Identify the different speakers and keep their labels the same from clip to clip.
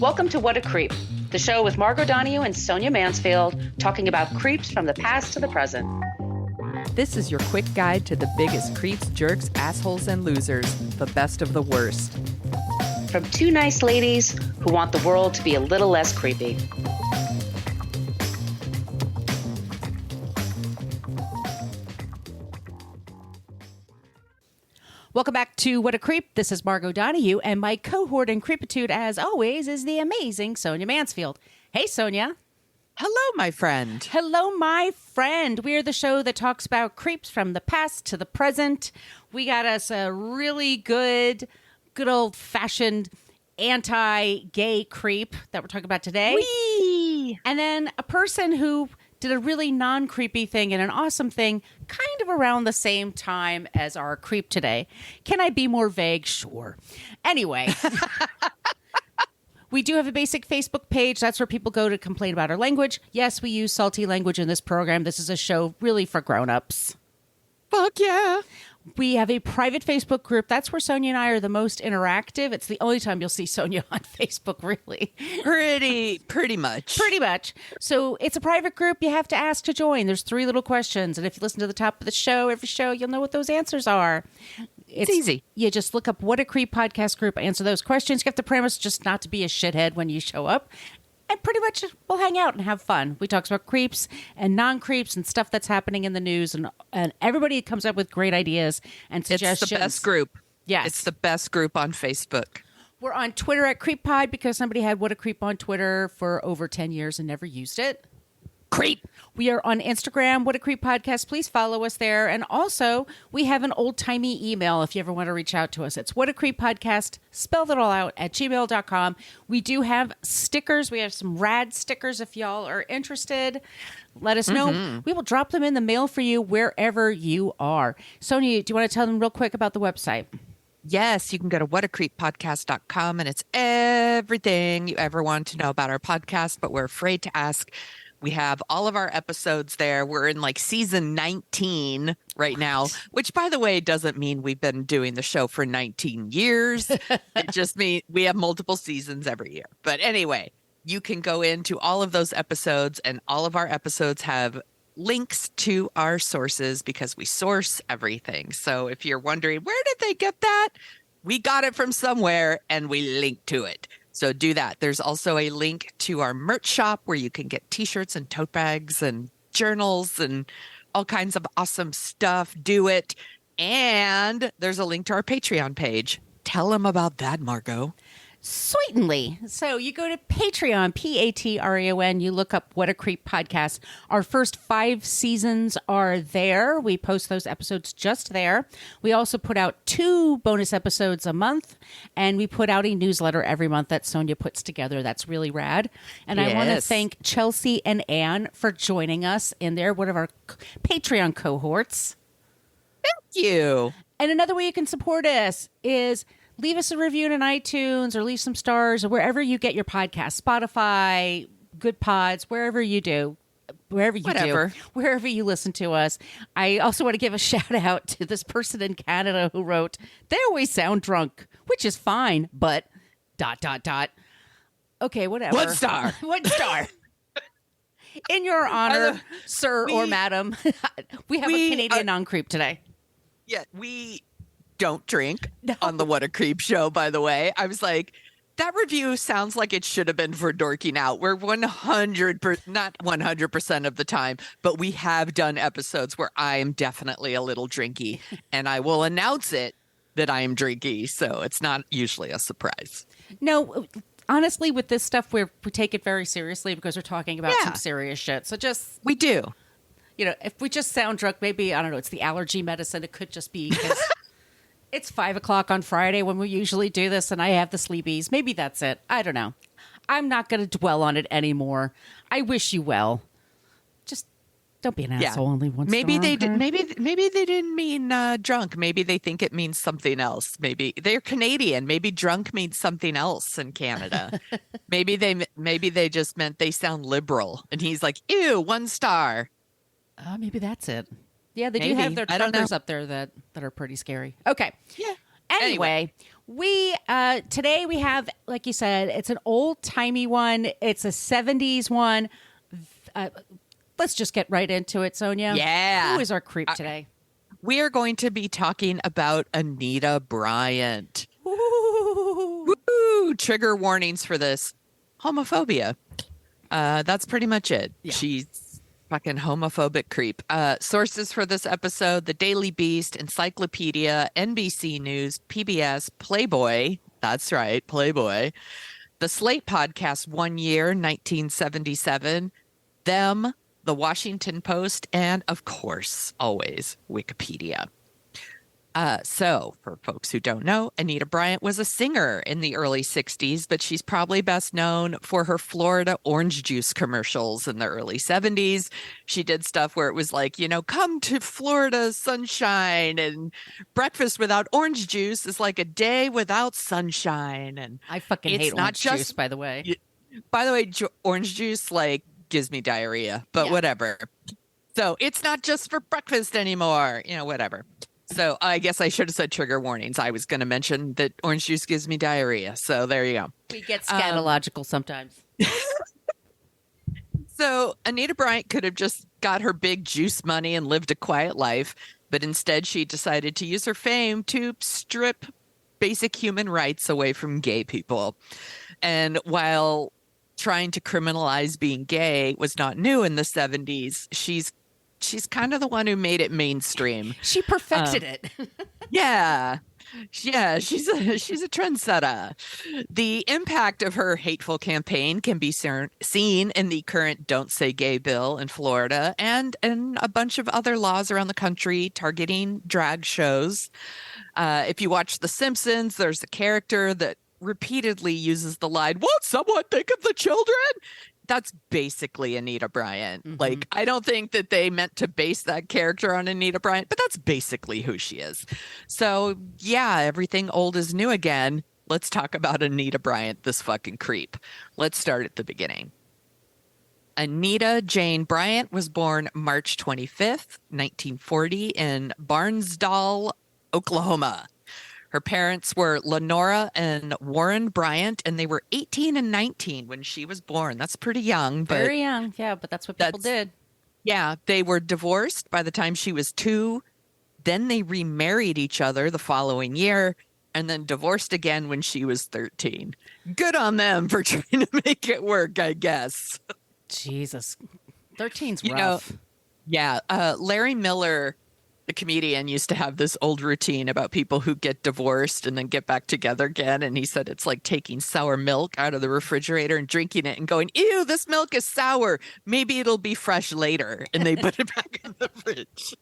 Speaker 1: Welcome to What a Creep, the show with Margot Donahue and Sonia Mansfield talking about creeps from the past to the present.
Speaker 2: This is your quick guide to the biggest creeps, jerks, assholes, and losers, the best of the worst.
Speaker 1: From two nice ladies who want the world to be a little less creepy. Welcome back to What a Creep. This is Margot Donahue, and my cohort in creepitude, as always, is the amazing Sonia Mansfield. Hey, Sonia.
Speaker 2: Hello, my friend.
Speaker 1: Hello, my friend. We are the show that talks about creeps from the past to the present. We got us a really good old-fashioned anti-gay creep that we're talking about today.
Speaker 2: Whee!
Speaker 1: And then a person who did a really non-creepy thing and an awesome thing kind of around the same time as our creep today. Can I be more vague? Sure. Anyway, we do have a basic Facebook page. That's where people go to complain about our language. Yes, we use salty language in this program. This is a show really for grown-ups.
Speaker 2: Fuck yeah.
Speaker 1: We have a private Facebook group. That's where Sonia and I are the most interactive. It's the only time you'll see Sonia on Facebook, really.
Speaker 2: Pretty much.
Speaker 1: Pretty much. So it's a private group. You have to ask to join. There's 3 little questions. And if you listen to the top of the show, every show, you'll know what those answers are.
Speaker 2: It's easy.
Speaker 1: You just look up What a Creep podcast group, answer those questions. You have to promise just not to be a shithead when you show up. And pretty much we'll hang out and have fun. We talk about creeps and non-creeps and stuff that's happening in the news. And everybody comes up with great ideas and suggestions.
Speaker 2: It's the best group.
Speaker 1: Yes.
Speaker 2: It's the best group on Facebook.
Speaker 1: We're on Twitter at CreepPod because somebody had What a Creep on Twitter for over 10 years and never used it.
Speaker 2: Creep.
Speaker 1: We are on Instagram, What a Creep Podcast. Please follow us there. And also, we have an old-timey email if you ever want to reach out to us. It's whatacreeppodcast, spell it all out, at gmail.com. We do have stickers. We have some rad stickers if y'all are interested. Let us know. Mm-hmm. We will drop them in the mail for you wherever you are. Sonia, do you want to tell them real quick about the website?
Speaker 2: Yes, you can go to whatacreeppodcast.com, and it's everything you ever want to know about our podcast, but we're afraid to ask. We have all of our episodes there. We're in like season 19 right now, which, by the way, doesn't mean we've been doing the show for 19 years. It just means we have multiple seasons every year. But anyway, you can go into all of those episodes, and all of our episodes have links to our sources because we source everything. So if you're wondering, where did they get that? We got it from somewhere, and we link to it. So do that. There's also a link to our merch shop where you can get t-shirts and tote bags and journals and all kinds of awesome stuff. Do it. And there's a link to our Patreon page. Tell them about that, Margot.
Speaker 1: Certainly. So you go to Patreon, Patreon, you look up What a Creep Podcast. Our first 5 seasons are there. We post those episodes just there. We also put out 2 bonus episodes a month, and we put out a newsletter every month that Sonia puts together. That's really rad. And yes. I want to thank Chelsea and Anne for joining us in there, one of our Patreon cohorts.
Speaker 2: Thank you.
Speaker 1: And another way you can support us is leave us a review in iTunes or leave some stars or wherever you get your podcast, Spotify, Good Pods, wherever you do, wherever you listen to us. I also want to give a shout out to this person in Canada who wrote, "They always sound drunk," which is fine, but ... Okay, whatever.
Speaker 2: 1 star.
Speaker 1: 1 star. In your honor, sir or madam, we have a Canadian non-creep today.
Speaker 2: Yeah, we don't drink on the What a Creep show, by the way. I was like, that review sounds like it should have been for dorking out. We're 100%, not 100% of the time, but we have done episodes where I am definitely a little drinky, and I will announce it that I am drinky, so it's not usually a surprise.
Speaker 1: No, honestly, with this stuff, we take it very seriously because we're talking about some serious shit. So
Speaker 2: we do.
Speaker 1: You know, if we just sound drunk, maybe, I don't know, it's the allergy medicine. It could just be because it's 5 o'clock on Friday when we usually do this and I have the sleepies. Maybe that's it. I don't know. I'm not going to dwell on it anymore. I wish you well. Just don't be an asshole only once.
Speaker 2: Maybe they did. Maybe they didn't mean drunk. Maybe they think it means something else. Maybe they're Canadian. Maybe drunk means something else in Canada. maybe they just meant they sound liberal. And he's like, ew, 1 star.
Speaker 1: Maybe that's it. Yeah, they do have their truckers up there that are pretty scary. Okay.
Speaker 2: Yeah.
Speaker 1: Anyway, We today we have, like you said, it's an old timey one. It's a 70s one. Let's just get right into it, Sonia.
Speaker 2: Yeah.
Speaker 1: Who is our creep today?
Speaker 2: We are going to be talking about Anita Bryant.
Speaker 1: Ooh.
Speaker 2: Woo! Trigger warnings for this. Homophobia. That's pretty much it.
Speaker 1: Yeah.
Speaker 2: She's fucking homophobic creep. Sources for this episode: The Daily Beast, Encyclopedia, NBC News, PBS, Playboy. That's right, Playboy. The Slate podcast, 1 year, 1977. Them, The Washington Post, and of course, always Wikipedia. So, for folks who don't know, Anita Bryant was a singer in the early 60s, but she's probably best known for her Florida orange juice commercials in the early 70s. She did stuff where it was like, come to Florida sunshine, and breakfast without orange juice is like a day without sunshine. And
Speaker 1: I fucking hate orange juice, by the way.
Speaker 2: By the way, orange juice gives me diarrhea, but whatever. So it's not just for breakfast anymore, whatever. So I guess I should have said trigger warnings. I was going to mention that orange juice gives me diarrhea. So there you go.
Speaker 1: We get scatological sometimes.
Speaker 2: So Anita Bryant could have just got her big juice money and lived a quiet life, but instead she decided to use her fame to strip basic human rights away from gay people. And while trying to criminalize being gay was not new in the 70s, she's kind of the one who made it mainstream.
Speaker 1: She perfected it.
Speaker 2: Yeah. Yeah, she's a trendsetter. The impact of her hateful campaign can be seen in the current Don't Say Gay bill in Florida and in a bunch of other laws around the country targeting drag shows. If you watch The Simpsons, there's a character that repeatedly uses the line, "Won't someone think of the children?" That's basically Anita Bryant.
Speaker 1: Mm-hmm.
Speaker 2: I don't think that they meant to base that character on Anita Bryant, but that's basically who she is. So, yeah, everything old is new again. Let's talk about Anita Bryant, this fucking creep. Let's start at the beginning. Anita Jane Bryant was born March 25th, 1940 in Barnsdall, Oklahoma. Her parents were Lenora and Warren Bryant, and they were 18 and 19 when she was born. That's pretty young. But
Speaker 1: very young, yeah, but that's what people did.
Speaker 2: Yeah, they were divorced by the time she was 2. Then they remarried each other the following year, and then divorced again when she was 13. Good on them for trying to make it work, I guess.
Speaker 1: Jesus. 13's rough.
Speaker 2: Yeah. Larry Miller, the comedian, used to have this old routine about people who get divorced and then get back together again. And he said it's like taking sour milk out of the refrigerator and drinking it and going, "Ew, this milk is sour. Maybe it'll be fresh later." And they put it back in the fridge.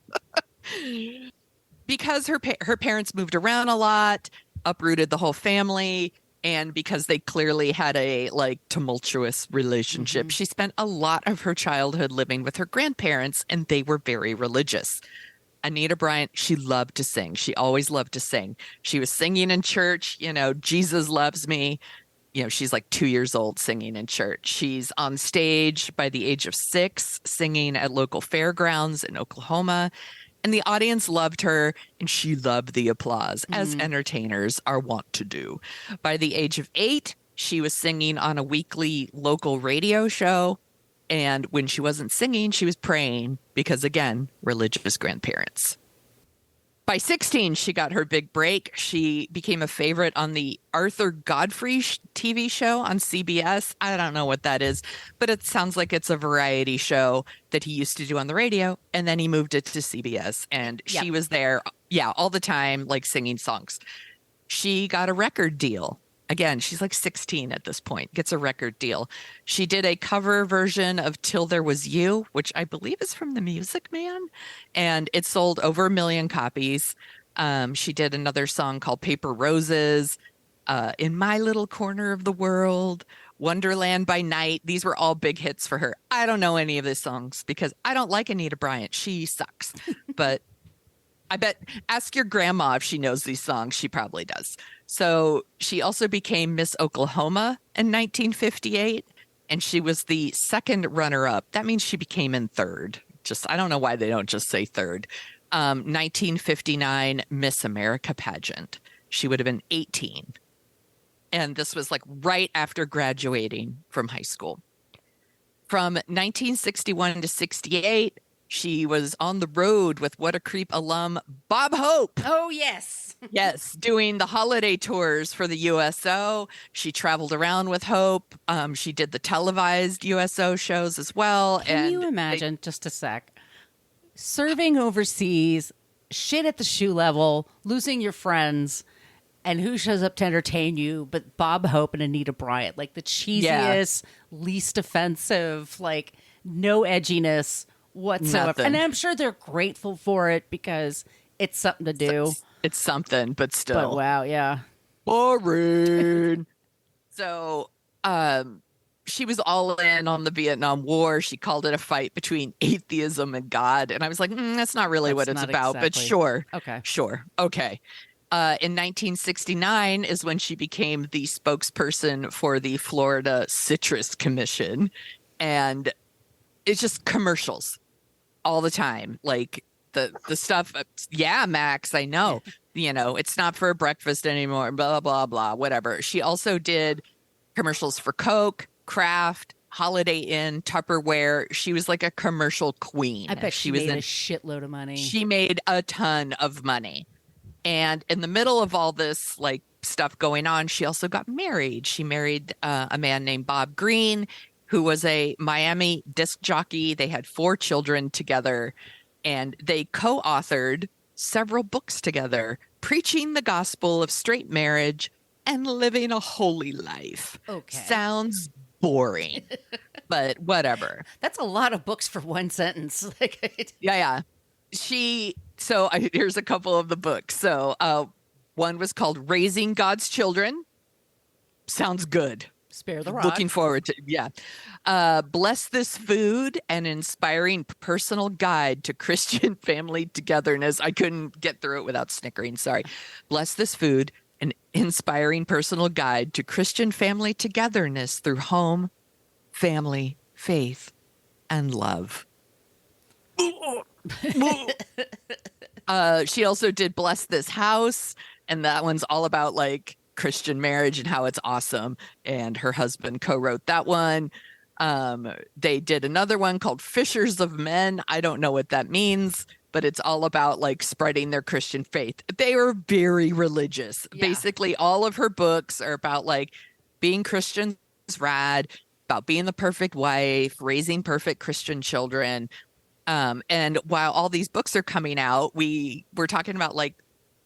Speaker 2: Because her parents moved around a lot, uprooted the whole family, and because they clearly had a tumultuous relationship, she spent a lot of her childhood living with her grandparents, and they were very religious. Anita Bryant, she loved to sing. She always loved to sing. She was singing in church, Jesus loves me. She's like 2 years old singing in church. She's on stage by the age of 6, singing at local fairgrounds in Oklahoma. And the audience loved her, and she loved the applause, as entertainers are wont to do. By the age of 8, she was singing on a weekly local radio show. And when she wasn't singing, she was praying because, again, religious grandparents. By 16, she got her big break. She became a favorite on the Arthur Godfrey TV show on CBS. I don't know what that is, but it sounds like it's a variety show that he used to do on the radio. And then he moved it to CBS. And she was there, all the time, singing songs. She got a record deal. Again, she's like 16 at this point, gets a record deal. She did a cover version of Till There Was You, which I believe is from The Music Man, and it sold over 1 million copies. She did another song called Paper Roses, In My Little Corner of the World, Wonderland by Night. These were all big hits for her. I don't know any of these songs because I don't like Anita Bryant. She sucks. But I bet, ask your grandma if she knows these songs. She probably does. So she also became Miss Oklahoma in 1958, and she was the second runner-up. That means she became in third. I don't know why they don't just say third. 1959 Miss America pageant. she would have been 18. And this was like right after graduating from high school. From 1961 to 68, she was on the road with What a Creep alum Bob Hope.
Speaker 1: Oh, yes.
Speaker 2: Yes, doing the holiday tours for the USO. She traveled around with Hope. She did the televised USO shows as well.
Speaker 1: Can you imagine, just a sec, serving overseas, shit at the shoe level, losing your friends, and who shows up to entertain you but Bob Hope and Anita Bryant? Like the cheesiest, least offensive, like no edginess whatsoever.
Speaker 2: Nothing.
Speaker 1: And I'm sure they're grateful for it because it's something to do.
Speaker 2: It's something, but still.
Speaker 1: But wow, yeah.
Speaker 2: Boring. So, she was all in on the Vietnam War. She called it a fight between atheism and God. And I was like, that's not really what it's about, but sure.
Speaker 1: Okay.
Speaker 2: Sure. Okay. In 1969 is when she became the spokesperson for the Florida Citrus Commission. And it's just commercials all the time. Like the stuff. Yeah, Max, I know. It's not for breakfast anymore, blah, blah, blah, whatever. She also did commercials for Coke, Kraft, Holiday Inn, Tupperware. She was like a commercial queen.
Speaker 1: I bet she made a shitload of money.
Speaker 2: She made a ton of money. And in the middle of all this like stuff going on, she also got married. She married a man named Bob Green, who was a Miami disc jockey. They had 4 children together, and they co-authored several books together, preaching the gospel of straight marriage and living a holy life.
Speaker 1: Okay.
Speaker 2: Sounds boring, but whatever.
Speaker 1: That's a lot of books for one sentence.
Speaker 2: Yeah. Here's a couple of the books. So one was called Raising God's Children. Sounds good.
Speaker 1: Spare the rod.
Speaker 2: Looking forward to, yeah. Bless This Food, an inspiring personal guide to Christian family togetherness. I couldn't get through it without snickering. Sorry. Bless This Food, an inspiring personal guide to Christian family togetherness through home, family, faith, and love. She also did Bless This House, and that one's all about like Christian marriage and how it's awesome. And her husband co-wrote that one. They did another one called Fishers of Men. I don't know what that means, but it's all about like spreading their Christian faith. They are very religious. Yeah. Basically, all of her books are about like being Christians rad, about being the perfect wife, raising perfect Christian children. And while all these books are coming out, we're talking about like,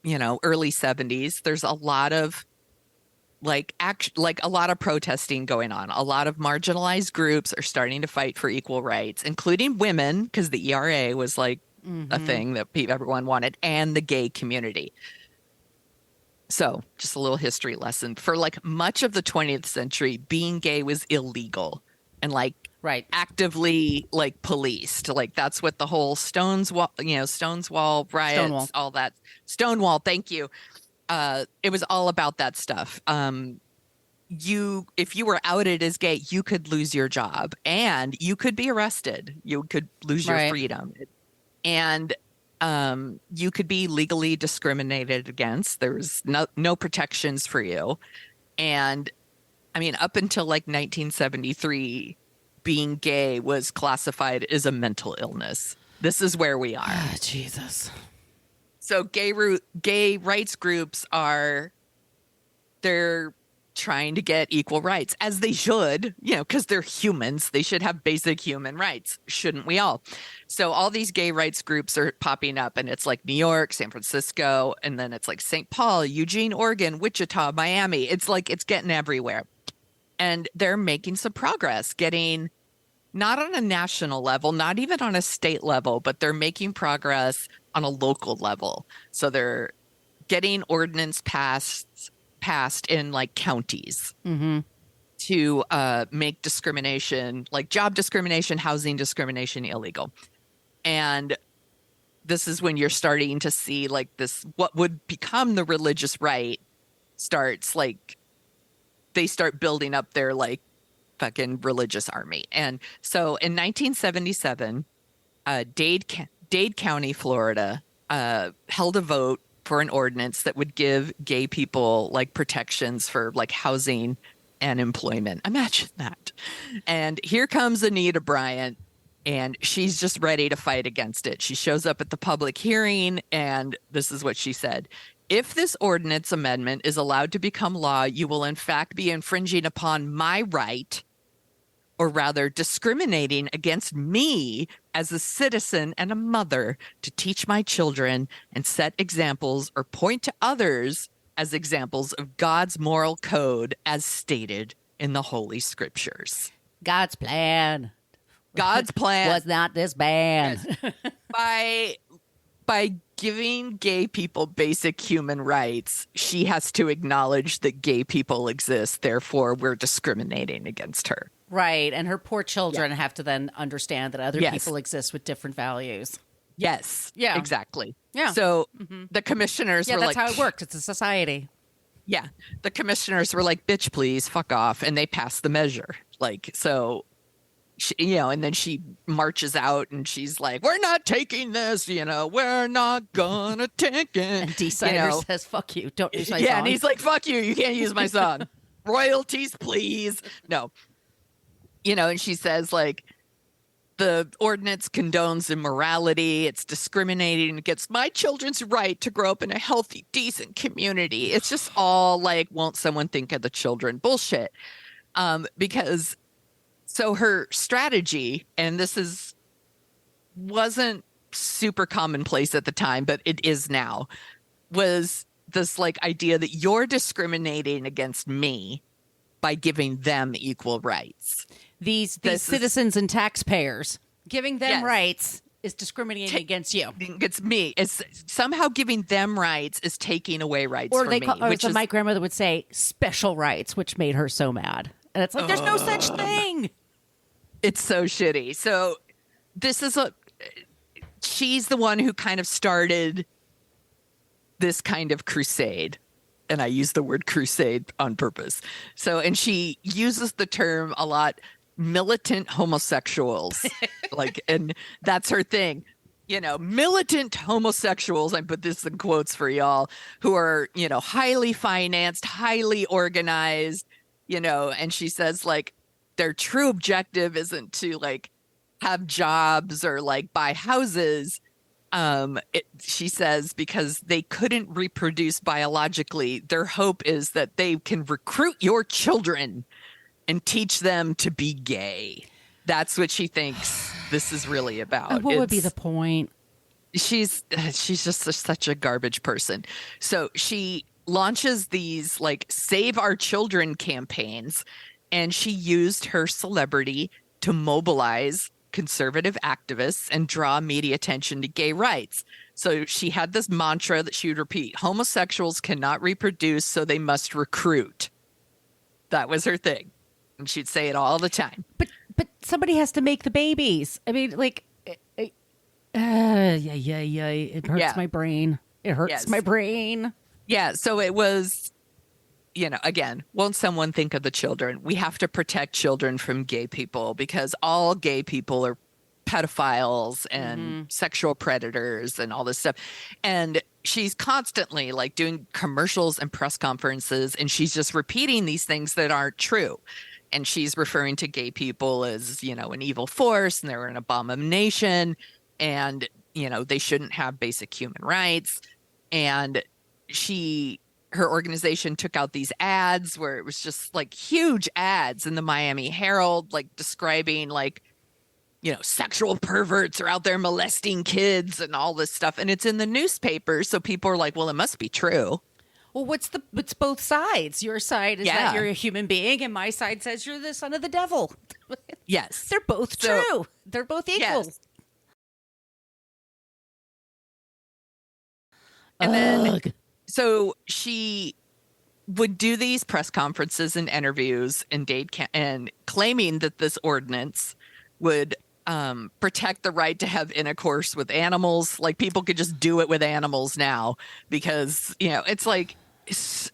Speaker 2: early 70s. There's a lot of a lot of protesting going on. A lot of marginalized groups are starting to fight for equal rights, including women, because the ERA was like a thing that everyone wanted, and the gay community. So just a little history lesson. For like much of the 20th century, being gay was illegal and like actively like policed. Like that's what the whole Stonewall riots,
Speaker 1: Stonewall.
Speaker 2: All that. Stonewall, thank you. It was all about that stuff. If you were outed as gay, you could lose your job and you could be arrested. You could lose your freedom. And you could be legally discriminated against. There was no protections for you. And I mean, up until like 1973, being gay was classified as a mental illness. This is where we are.
Speaker 1: Jesus.
Speaker 2: So gay rights groups they're trying to get equal rights, as they should, because they're humans. They should have basic human rights. Shouldn't we all? So all these gay rights groups are popping up, and it's like New York, San Francisco, and then it's like St. Paul, Eugene, Oregon, Wichita, Miami. It's like it's getting everywhere. And they're making some progress, getting not on a national level, not even on a state level, but they're making progress on a local level. So they're getting ordinance passed in like counties to make discrimination, like job discrimination, housing discrimination, illegal. And this is when you're starting to see like this, what would become the religious right starts like, they start building up their like fucking religious army. And so in 1977, Dade County, Florida, held a vote for an ordinance that would give gay people like protections for like housing and employment. Imagine that. And here comes Anita Bryant, and she's just ready to fight against it. She shows up at the public hearing, and this is what she said. If this ordinance amendment is allowed to become law, you will in fact be infringing upon my right, or rather discriminating against me as a citizen and a mother, to teach my children and set examples or point to others as examples of God's moral code as stated in the Holy Scriptures.
Speaker 1: God's plan.
Speaker 2: God's plan
Speaker 1: was not this bad.
Speaker 2: Yes. By giving gay people basic human rights, she has to acknowledge that gay people exist. Therefore, we're discriminating against her.
Speaker 1: Right. And her poor children have to then understand that other people exist with different values.
Speaker 2: Yes.
Speaker 1: Yeah.
Speaker 2: Exactly.
Speaker 1: Yeah.
Speaker 2: So the commissioners were like,
Speaker 1: that's how it works. It's a society.
Speaker 2: Yeah. The commissioners were like, bitch, please, fuck off. And they passed the measure. Like, so, she, and then she marches out and she's like, we're not taking this, we're not gonna take it.
Speaker 1: And D-Sider says, fuck you. Don't use my song.
Speaker 2: Yeah. And he's like, fuck you. You can't use my song. Royalties, please. No. And she says, like, the ordinance condones immorality. It's discriminating against my children's right to grow up in a healthy, decent community. It's just all like, won't someone think of the children bullshit? Because so her strategy, and wasn't super commonplace at the time, but it is now, was this like idea that you're discriminating against me by giving them equal rights.
Speaker 1: These citizens and taxpayers, giving them rights is discriminating against you.
Speaker 2: It's me. It's somehow giving them rights is taking away rights from me.
Speaker 1: Or my grandmother would say, special rights, which made her so mad. And it's like, there's no such thing.
Speaker 2: It's so shitty. So she's the one who kind of started this kind of crusade. And I use the word crusade on purpose. So, and she uses the term a lot, militant homosexuals. And that's her thing. Militant homosexuals, I put this in quotes for y'all, who are, highly financed, highly organized, and she says, like, their true objective isn't to, like, have jobs or, like, buy houses. She says, because they couldn't reproduce biologically, their hope is that they can recruit your children and teach them to be gay. That's what she thinks this is really about.
Speaker 1: And what would be the point?
Speaker 2: She's just such a garbage person. So she launches these like Save Our Children campaigns, and she used her celebrity to mobilize conservative activists and draw media attention to gay rights. So she had this mantra that she would repeat: homosexuals cannot reproduce, so they must recruit. That was her thing. And she'd say it all the time.
Speaker 1: But somebody has to make the babies. I mean, like, it hurts my brain. It hurts my brain.
Speaker 2: Yeah. So it was, again, won't someone think of the children? We have to protect children from gay people because all gay people are pedophiles and sexual predators and all this stuff. And she's constantly like doing commercials and press conferences, and she's just repeating these things that aren't true. And she's referring to gay people as, an evil force, and they're an abomination, and, they shouldn't have basic human rights. And her organization took out these ads where it was just like huge ads in the Miami Herald, like describing like, sexual perverts are out there molesting kids and all this stuff. And it's in the newspaper. So people are like, well, it must be true.
Speaker 1: Well, it's both sides. Your side is that you're a human being, and my side says you're the son of the devil.
Speaker 2: Yes.
Speaker 1: They're both true. They're both equal.
Speaker 2: Yes. And then, so she would do these press conferences and interviews and claiming that this ordinance would protect the right to have intercourse with animals. Like, people could just do it with animals now because, it's like, it's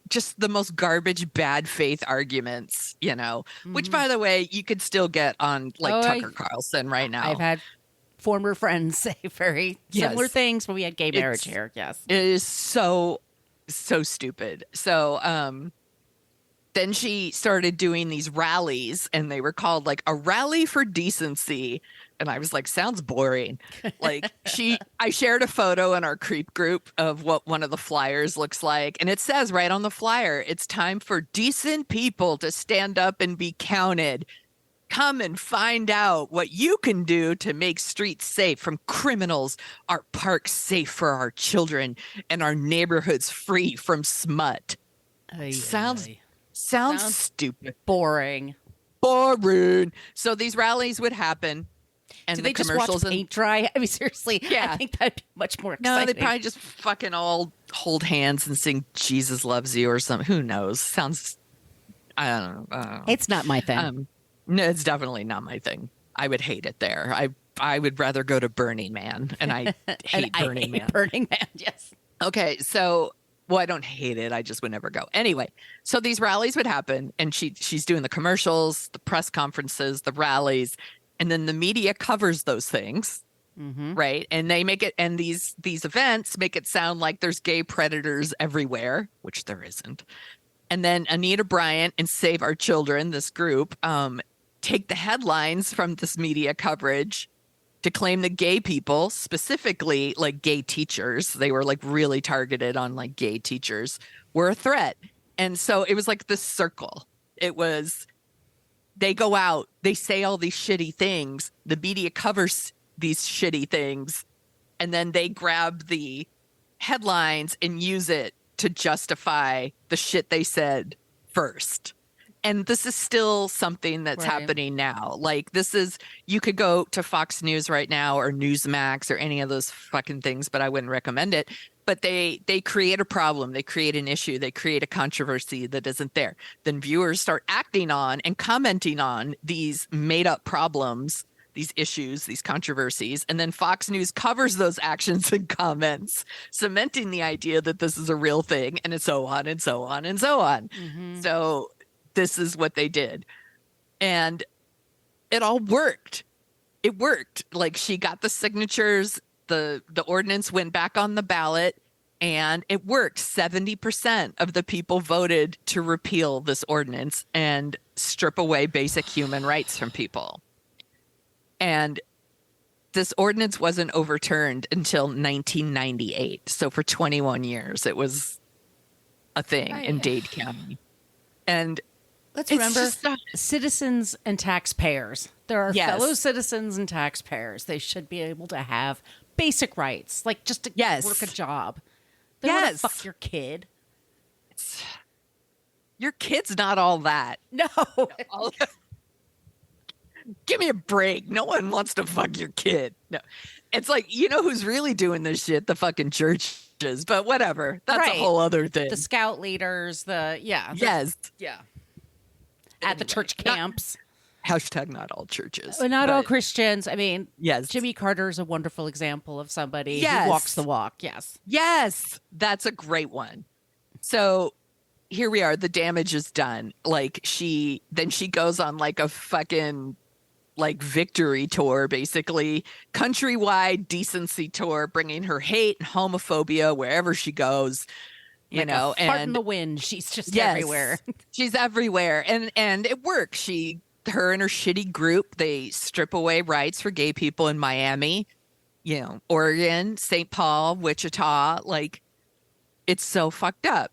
Speaker 2: just the most garbage, bad faith arguments, which, by the way, you could still get on like Tucker Carlson right now.
Speaker 1: I've had former friends say very similar
Speaker 2: Yes.
Speaker 1: things, but we had gay marriage
Speaker 2: It's
Speaker 1: here. Yes.
Speaker 2: it is so stupid. So then she started doing these rallies, and they were called like a rally for decency. And I was like, sounds boring. Like I shared a photo in our creep group of what one of the flyers looks like. And it says right on the flyer, it's time for decent people to stand up and be counted. Come and find out what you can do to make streets safe from criminals, our parks safe for our children, and our neighborhoods free from smut.
Speaker 1: Ay,
Speaker 2: Sounds
Speaker 1: ay, ay.
Speaker 2: sounds
Speaker 1: Sounds
Speaker 2: stupid.
Speaker 1: boring.
Speaker 2: Boring. So these rallies would happen, and
Speaker 1: Do
Speaker 2: the
Speaker 1: they just watch
Speaker 2: commercials and
Speaker 1: paint dry? I mean, seriously, I
Speaker 2: Yeah.
Speaker 1: think that'd be much more
Speaker 2: no,
Speaker 1: exciting.
Speaker 2: they probably just fucking all hold hands and sing "Jesus Loves You" or something. Who knows? Sounds. I don't know.
Speaker 1: It's not my thing.
Speaker 2: No, it's definitely not my thing. I would hate it there. I would rather go to Burning Man, and I hate
Speaker 1: And
Speaker 2: Burning Man.
Speaker 1: Burning Man, yes.
Speaker 2: Okay, so well, I don't hate it. I just would never go. Anyway, so these rallies would happen, and she's doing the commercials, the press conferences, the rallies, and then the media covers those things, right? And they make it, and these events make it sound like there's gay predators everywhere, which there isn't. And then Anita Bryant and Save Our Children, this group, take the headlines from this media coverage to claim that gay people, specifically like gay teachers, they were like really targeted on like gay teachers, were a threat. And so it was like this circle. It was, they go out, they say all these shitty things, the media covers these shitty things, and then they grab the headlines and use it to justify the shit they said first. And this is still something that's
Speaker 1: Right.
Speaker 2: happening now. Like this is, you could go to Fox News right now or Newsmax or any of those fucking things, but I wouldn't recommend it. But they create a problem, they create an issue, they create a controversy that isn't there. Then viewers start acting on and commenting on these made up problems, these issues, these controversies, and then Fox News covers those actions and comments, cementing the idea that this is a real thing, and so on and so on and so on. So this is what they did. And it all worked. It worked. Like she got the signatures, the ordinance went back on the ballot, and it worked. 70% of the people voted to repeal this ordinance and strip away basic human rights from people. And this ordinance wasn't overturned until 1998. So for 21 years, it was a thing in Dade County. And
Speaker 1: Let's
Speaker 2: it's
Speaker 1: remember
Speaker 2: just not-
Speaker 1: citizens and taxpayers. There are
Speaker 2: Yes.
Speaker 1: fellow citizens and taxpayers. They should be able to have basic rights, like just to
Speaker 2: Yes.
Speaker 1: work a job. They don't wanna
Speaker 2: Yes.
Speaker 1: fuck your kid.
Speaker 2: your kid's not all that.
Speaker 1: No.
Speaker 2: All- Give me a break. No one wants to fuck your kid. No. It's like, you know who's really doing this shit? The fucking churches. But whatever. That's
Speaker 1: Right.
Speaker 2: a whole other thing.
Speaker 1: The scout leaders,
Speaker 2: Yes.
Speaker 1: yeah. At the
Speaker 2: Anyway,
Speaker 1: church camps.
Speaker 2: Hashtag not all churches.
Speaker 1: Not all
Speaker 2: but
Speaker 1: Christians. I mean,
Speaker 2: Yes.
Speaker 1: Jimmy Carter is a wonderful example of somebody
Speaker 2: Yes.
Speaker 1: who walks the walk. Yes.
Speaker 2: Yes. That's a great one. So here we are. The damage is done. Like she goes on like a fucking like victory tour, basically countrywide decency tour, bringing her hate and homophobia wherever she goes, you
Speaker 1: Like
Speaker 2: know,
Speaker 1: a fart in
Speaker 2: and
Speaker 1: the wind. She's just
Speaker 2: yes,
Speaker 1: everywhere.
Speaker 2: she's everywhere. And it works. Her and her shitty group, they strip away rights for gay people in Miami, you know, Oregon, St. Paul, Wichita. Like it's so fucked up.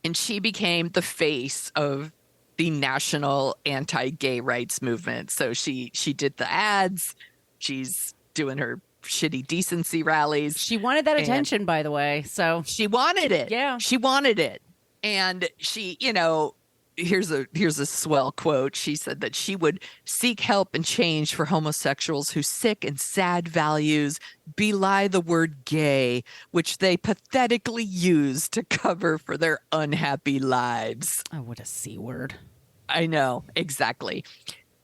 Speaker 2: And she became the face of the national anti-gay rights movement. So she did the ads. She's doing her shitty decency rallies.
Speaker 1: She wanted that
Speaker 2: And-
Speaker 1: attention, by the way. So
Speaker 2: She wanted it.
Speaker 1: Yeah.
Speaker 2: She wanted it. And she, you know, here's a swell quote. She said that she would seek help and change for homosexuals whose sick and sad values belie the word gay, which they pathetically use to cover for their unhappy lives.
Speaker 1: oh, what a C word.
Speaker 2: I know, exactly.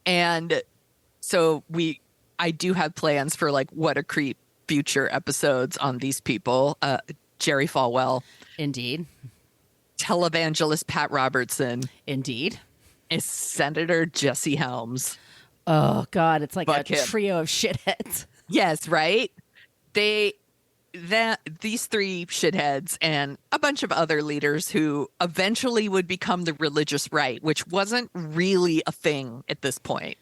Speaker 2: And so I do have plans for like What a Creep future episodes on these people. Jerry Falwell,
Speaker 1: Indeed.
Speaker 2: televangelist Pat Robertson,
Speaker 1: Indeed.
Speaker 2: is Senator Jesse Helms.
Speaker 1: Oh God, it's like
Speaker 2: Fuck
Speaker 1: a
Speaker 2: him.
Speaker 1: trio of shitheads.
Speaker 2: Yes, right? They that these three shitheads and a bunch of other leaders who eventually would become the religious right, which wasn't really a thing at this point.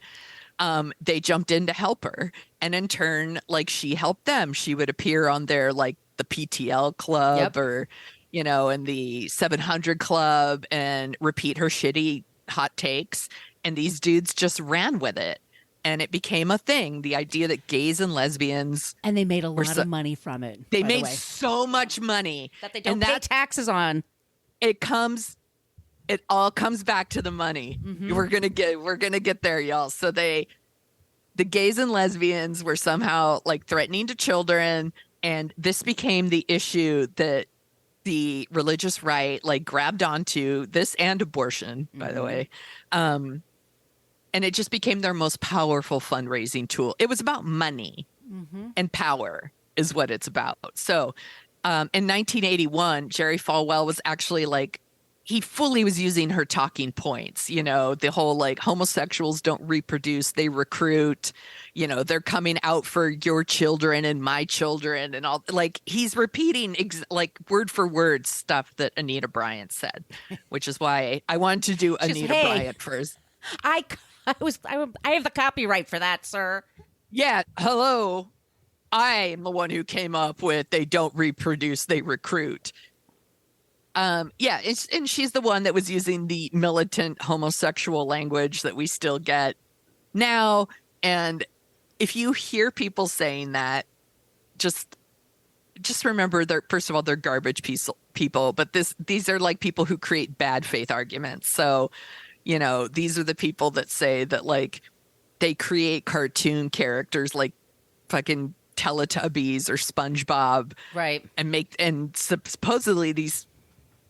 Speaker 2: They jumped in to help her, and in turn, like she helped them. She would appear on their like the PTL club
Speaker 1: Yep.
Speaker 2: or in the 700 club and repeat her shitty hot takes, and these dudes just ran with it. And it became a thing. The idea that gays and lesbians
Speaker 1: And they made a
Speaker 2: were
Speaker 1: lot of money from it,
Speaker 2: they
Speaker 1: by the
Speaker 2: made
Speaker 1: way,
Speaker 2: so much money
Speaker 1: that they don't
Speaker 2: and
Speaker 1: pay
Speaker 2: that
Speaker 1: taxes on.
Speaker 2: it all comes back to the money. We're gonna get there, y'all. So the gays and lesbians were somehow like threatening to children, and this became the issue that the religious right like grabbed onto, this and abortion, by the way. And it just became their most powerful fundraising tool. It was about money and power is what it's about. So in 1981, Jerry Falwell was actually like, he fully was using her talking points, the whole like homosexuals don't reproduce, they recruit, they're coming out for your children and my children and all. Like he's repeating like word for word stuff that Anita Bryant said, which is why I wanted to do Anita Bryant first.
Speaker 1: I have the copyright for that, sir.
Speaker 2: Yeah, hello. I am the one who came up with they don't reproduce, they recruit. Yeah, and she's the one that was using the militant homosexual language that we still get now. And if you hear people saying that, just remember they're, first of all, they're garbage people, but these are like people who create bad faith arguments. So, these are the people that say that like they create cartoon characters like fucking Teletubbies or SpongeBob,
Speaker 1: Right.
Speaker 2: and supposedly these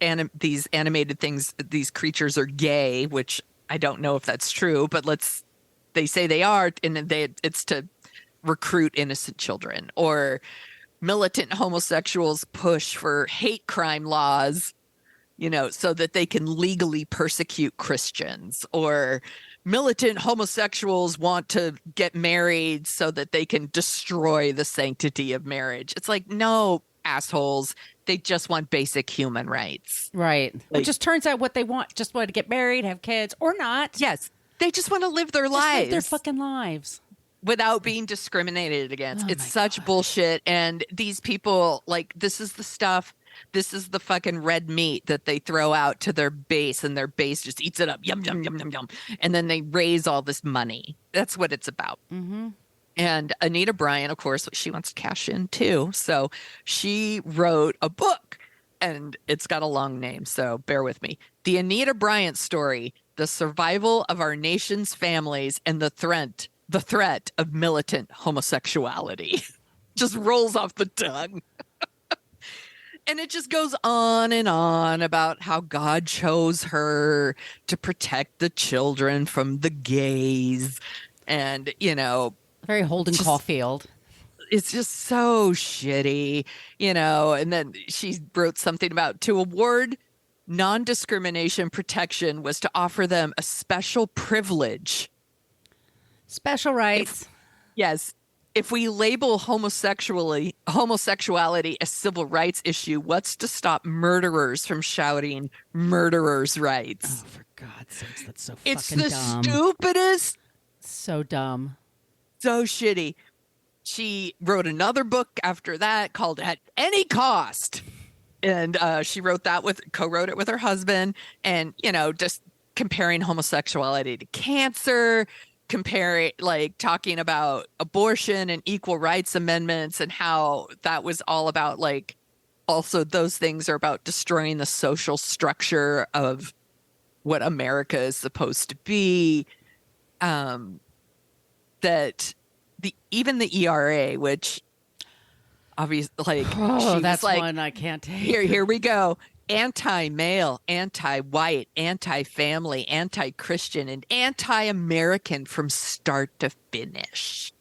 Speaker 2: animated things, these creatures are gay, which I don't know if that's true, but they say they are, and it's to recruit innocent children. Or militant homosexuals push for hate crime laws, so that they can legally persecute Christians. Or militant homosexuals want to get married so that they can destroy the sanctity of marriage. It's like, no, assholes. They just want basic human rights.
Speaker 1: Right.
Speaker 2: Like,
Speaker 1: It just turns out what they want, just want to get married, have kids, or not.
Speaker 2: yes, they just want to live their
Speaker 1: Just
Speaker 2: lives.
Speaker 1: live their fucking lives.
Speaker 2: Without being discriminated against.
Speaker 1: Oh
Speaker 2: It's
Speaker 1: my
Speaker 2: such
Speaker 1: God.
Speaker 2: bullshit. And these people, like, this is the stuff, this is the fucking red meat that they throw out to their base, and their base just eats it up. Yum, yum, yum, yum, yum. And then they raise all this money. That's what it's about. And Anita Bryant, of course, she wants to cash in too. So she wrote a book, and it's got a long name, so bear with me. The Anita Bryant Story: The Survival of Our Nation's Families and the Threat of Militant Homosexuality. Just rolls off the tongue. And it just goes on and on about how God chose her to protect the children from the gays. And,
Speaker 1: Very Holden Caulfield.
Speaker 2: it's just so shitty, and then she wrote something about to award non-discrimination protection was to offer them a special privilege.
Speaker 1: Special rights.
Speaker 2: Yes. If we label homosexuality a civil rights issue, what's to stop murderers from shouting murderers' rights?
Speaker 1: Oh, for God's sakes, that's so
Speaker 2: It's
Speaker 1: fucking
Speaker 2: the
Speaker 1: dumb.
Speaker 2: stupidest,
Speaker 1: So dumb.
Speaker 2: so shitty. She wrote another book after that called At Any Cost. And she co-wrote it with her husband, and, just comparing homosexuality to cancer, talking about abortion and equal rights amendments, and how that was all about, like, also those things are about destroying the social structure of what America is supposed to be. That even the ERA, which obviously, like, she
Speaker 1: that's
Speaker 2: was like,
Speaker 1: one I can't take.
Speaker 2: here we go. Anti-male, anti-white, anti-family, anti-Christian, and anti-American from start to finish.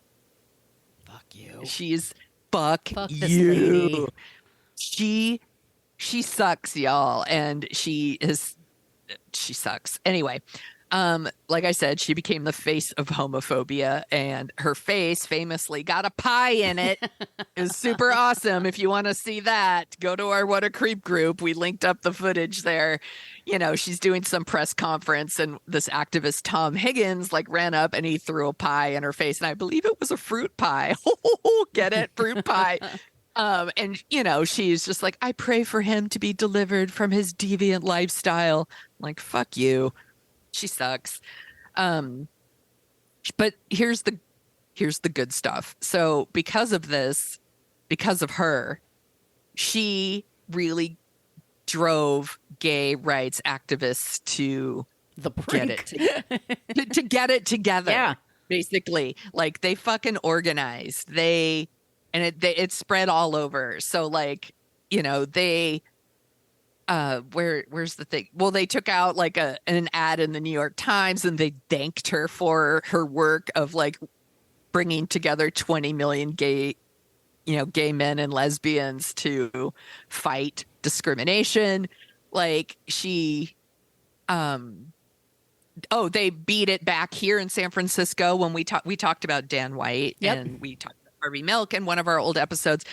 Speaker 1: Fuck you.
Speaker 2: She's fuck
Speaker 1: this
Speaker 2: you.
Speaker 1: lady.
Speaker 2: She sucks, y'all, and she sucks. Anyway, Like I said, she became the face of homophobia, and her face famously got a pie in it. It was super awesome. If you want to see that, go to our What a Creep group. We linked up the footage there. You know, she's doing some press conference, and this activist, Tom Higgins, like ran up and he threw a pie in her face. And I believe it was a fruit pie. Get it? Fruit pie. And, you know, she's just like, I pray for him to be delivered from his deviant lifestyle. I'm like, fuck you. She sucks. But here's the good stuff. So because of this, because of her, she really drove gay rights activists to
Speaker 1: The
Speaker 2: get
Speaker 1: brink.
Speaker 2: it to get it together.
Speaker 1: Yeah.
Speaker 2: Basically, like they fucking organized. It spread all over. So like, you know, they where's the thing? Well, they took out like an ad in the New York Times and they thanked her for her work of like bringing together 20 million gay men and lesbians to fight discrimination. Like she they beat it back here in San Francisco when we talked about Dan White.
Speaker 1: Yep.
Speaker 2: And we talked about Harvey Milk in one of our old episodes.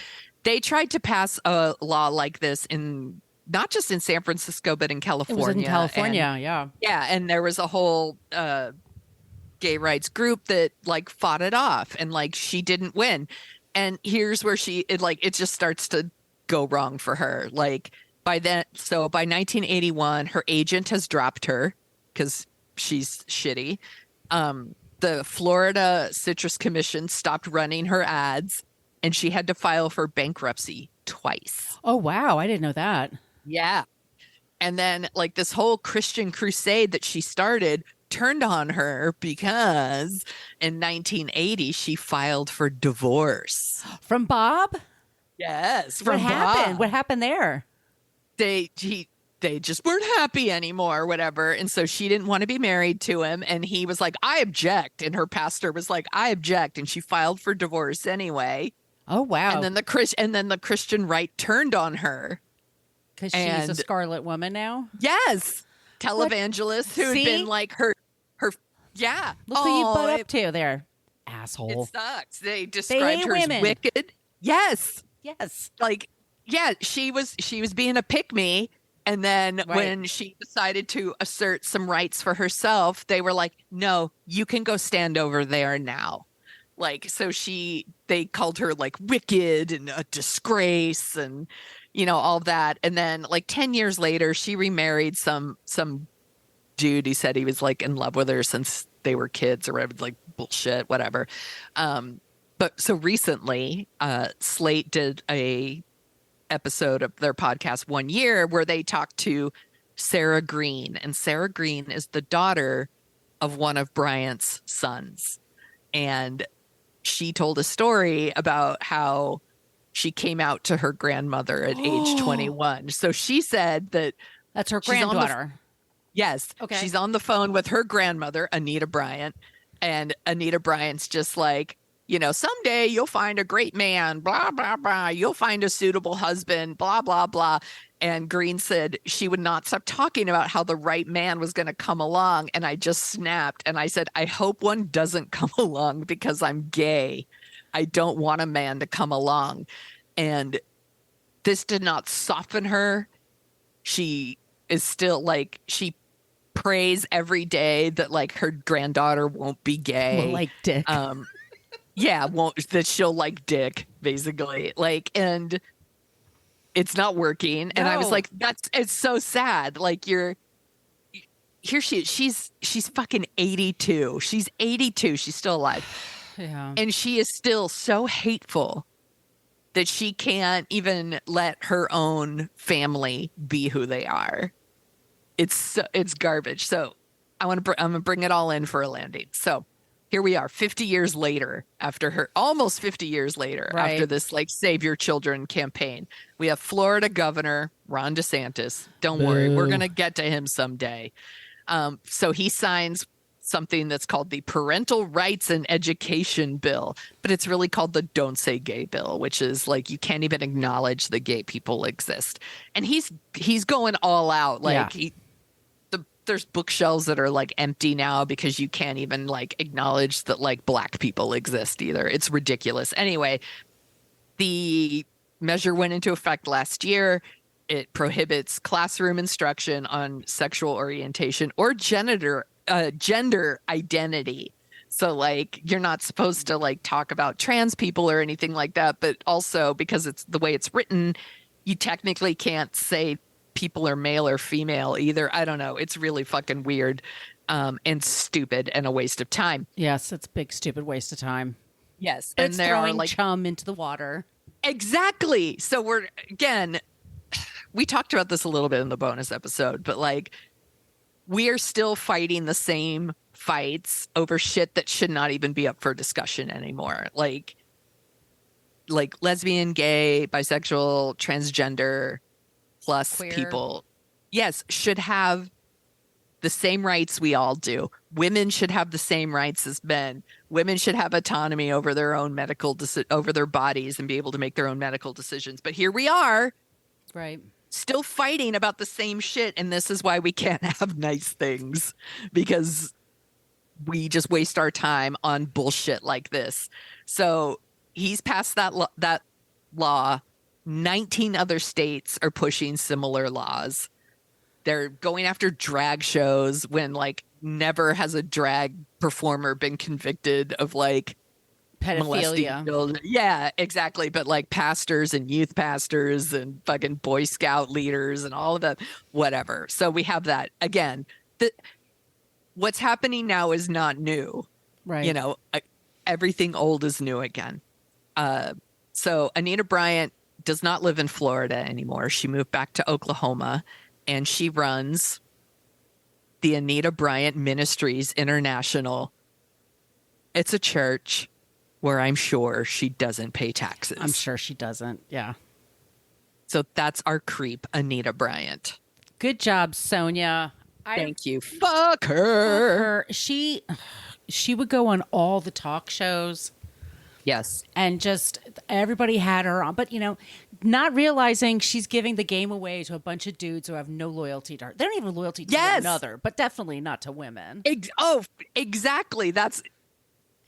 Speaker 2: They tried to pass a law like this in not just in San Francisco, but in California.
Speaker 1: It was in California,
Speaker 2: and,
Speaker 1: yeah.
Speaker 2: Yeah, and there was a whole gay rights group that like fought it off, and like she didn't win. And here's where it just starts to go wrong for her. Like by 1981, her agent has dropped her because she's shitty. The Florida Citrus Commission stopped running her ads, and she had to file for bankruptcy twice.
Speaker 1: Oh, wow. I didn't know that.
Speaker 2: Yeah. And then like this whole Christian crusade that she started turned on her because in 1980 she filed for divorce.
Speaker 1: From Bob?
Speaker 2: Yes,
Speaker 1: What
Speaker 2: from
Speaker 1: happened?
Speaker 2: Bob.
Speaker 1: What happened there?
Speaker 2: They just weren't happy anymore or whatever, and so she didn't want to be married to him, and he was like, I object, and her pastor was like, I object, and she filed for divorce anyway.
Speaker 1: Oh, wow.
Speaker 2: And then the Christian right turned on her.
Speaker 1: Because she's a Scarlet woman now?
Speaker 2: Yes. Televangelists who had been like her yeah.
Speaker 1: Look who you butt up to there, asshole.
Speaker 2: It sucks. They described her
Speaker 1: women.
Speaker 2: as wicked. Yes.
Speaker 1: Yes.
Speaker 2: Like, yeah, she was being a pick-me. And then when she decided to assert some rights for herself, they were like, no, you can go stand over there now. Like, so they called her like wicked and a disgrace and, you know, all that. And then like 10 years later, she remarried some dude. He said he was like in love with her since they were kids or whatever, like bullshit, whatever. But so recently, Slate did a episode of their podcast 1 year where they talked to Sarah Green, and Sarah Green is the daughter of one of Bryant's sons. And she told a story about how she came out to her grandmother at age 21. So she said that
Speaker 1: that's her granddaughter.
Speaker 2: Yes.
Speaker 1: Okay.
Speaker 2: She's on the phone with her grandmother, Anita Bryant. And Anita Bryant's just like, you know, someday you'll find a great man, blah, blah, blah. You'll find a suitable husband, blah, blah, blah. And Green said she would not stop talking about how the right man was going to come along. And I just snapped. And I said, I hope one doesn't come along because I'm gay. I don't want a man to come along. And this did not soften her. She is still like, she prays every day that like her granddaughter won't be gay.
Speaker 1: Well, like dick.
Speaker 2: Yeah, that she'll like dick, basically. Like, and it's not working. And I was like, it's so sad. Like here she's fucking 82. She's 82. She's still alive.
Speaker 1: Yeah.
Speaker 2: And she is still so hateful that she can't even let her own family be who they are. It's garbage. So I'm gonna bring it all in for a landing. So here we are 50 years later almost 50 years later after this like Save Your Children campaign. We have Florida Governor Ron DeSantis. Don't worry, we're going to get to him someday. So he signs something that's called the Parental Rights and Education Bill, but it's really called the Don't Say Gay Bill, which is like you can't even acknowledge that gay people exist. And he's going all out. Like the there's bookshelves that are like empty now because you can't even like acknowledge that like Black people exist either. It's ridiculous. Anyway, the measure went into effect last year. It prohibits classroom instruction on sexual orientation or gender identity. So like you're not supposed to like talk about trans people or anything like that, but also because it's the way it's written, you technically can't say people are male or female either. I don't know. It's really fucking weird and stupid and a waste of time.
Speaker 1: Yes, it's a big stupid waste of time.
Speaker 2: Yes,
Speaker 1: But
Speaker 2: and
Speaker 1: it's
Speaker 2: there are
Speaker 1: throwing
Speaker 2: like
Speaker 1: chum into the water.
Speaker 2: exactly. So we're again, we talked about this a little bit in the bonus episode, but like we are still fighting the same fights over shit that should not even be up for discussion anymore. Like lesbian, gay, bisexual, transgender plus
Speaker 1: Queer.
Speaker 2: people, yes, should have the same rights we all do. Women should have the same rights as men. Women should have autonomy over their own over their bodies and be able to make their own medical decisions. But here we are,
Speaker 1: Right.
Speaker 2: still fighting about the same shit, and this is why we can't have nice things, because we just waste our time on bullshit like this. So he's passed that law. 19 other states are pushing similar laws. They're going after drag shows when like never has a drag performer been convicted of like molesting
Speaker 1: Pedophilia.
Speaker 2: children. Yeah, exactly. But like pastors and youth pastors and fucking Boy Scout leaders and all of that, whatever. So we have that again. What's happening now is not new.
Speaker 1: Right.
Speaker 2: You know, everything old is new again. So Anita Bryant does not live in Florida anymore. She moved back to Oklahoma, and she runs the Anita Bryant Ministries International. It's a church where I'm sure she doesn't pay taxes.
Speaker 1: I'm sure she doesn't. Yeah.
Speaker 2: So that's our creep, Anita Bryant.
Speaker 1: Good job, Sonia.
Speaker 2: Thank you. Fuck her.
Speaker 1: She would go on all the talk shows.
Speaker 2: Yes.
Speaker 1: And just everybody had her on. But, you know, not realizing she's giving the game away to a bunch of dudes who have no loyalty to her. They don't even have loyalty to one another, but definitely not to women.
Speaker 2: Exactly.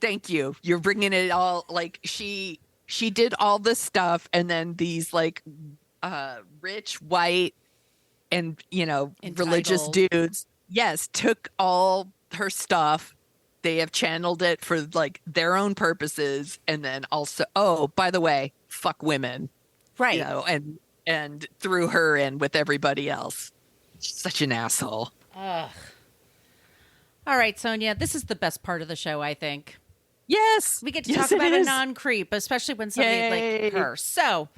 Speaker 2: Thank you. You're bringing it all. Like she did all this stuff, and then these like rich white and, you know,
Speaker 1: Entitled.
Speaker 2: religious dudes, yes, took all her stuff. They have channeled it for like their own purposes, and then also, oh, by the way, fuck women,
Speaker 1: Right.
Speaker 2: you know, and threw her in with everybody else. Such an asshole.
Speaker 1: Ugh. All right, Sonia, this is the best part of the show, I think.
Speaker 2: Yes,
Speaker 1: We get to
Speaker 2: yes,
Speaker 1: talk about
Speaker 2: it
Speaker 1: a
Speaker 2: is.
Speaker 1: non-creep, especially when somebody
Speaker 2: Yay.
Speaker 1: like her. So,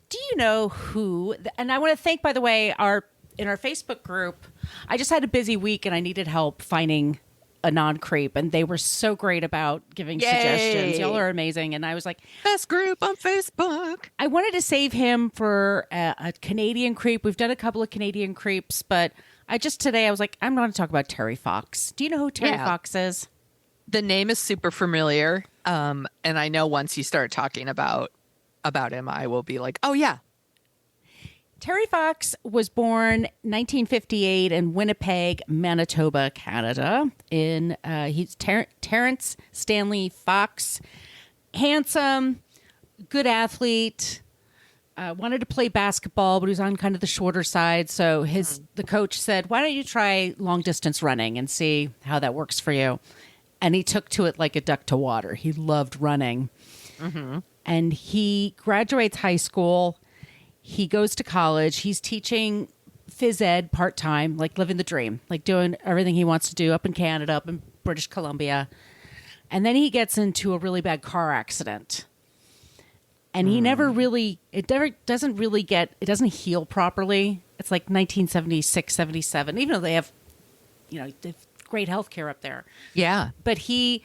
Speaker 1: do you know who? And I want to thank, by the way, in our Facebook group. I just had a busy week and I needed help finding a non-creep, and they were so great about giving
Speaker 2: Yay.
Speaker 1: suggestions. Y'all are amazing, and I was like,
Speaker 2: Best group on Facebook.
Speaker 1: I wanted to save him for a Canadian creep. We've done a couple of Canadian creeps, but today I was like, I'm going to talk about Terry Fox. Do you know who Terry Fox is?
Speaker 2: The name is super familiar, and I know once you start talking about him, I will be like, oh yeah.
Speaker 1: Terry Fox was born 1958 in Winnipeg, Manitoba, Canada. He's Terrence Stanley Fox, handsome, good athlete. Wanted to play basketball, but he was on kind of the shorter side. So the coach said, "Why don't you try long distance running and see how that works for you?" And he took to it like a duck to water. He loved running, and he graduates high school. He goes to college. He's teaching phys ed part-time, like living the dream, like doing everything he wants to do up in Canada, up in British Columbia. And then he gets into a really bad car accident. And he it doesn't heal properly. It's like 1976, 77, even though they have great health care up there.
Speaker 2: Yeah.
Speaker 1: But he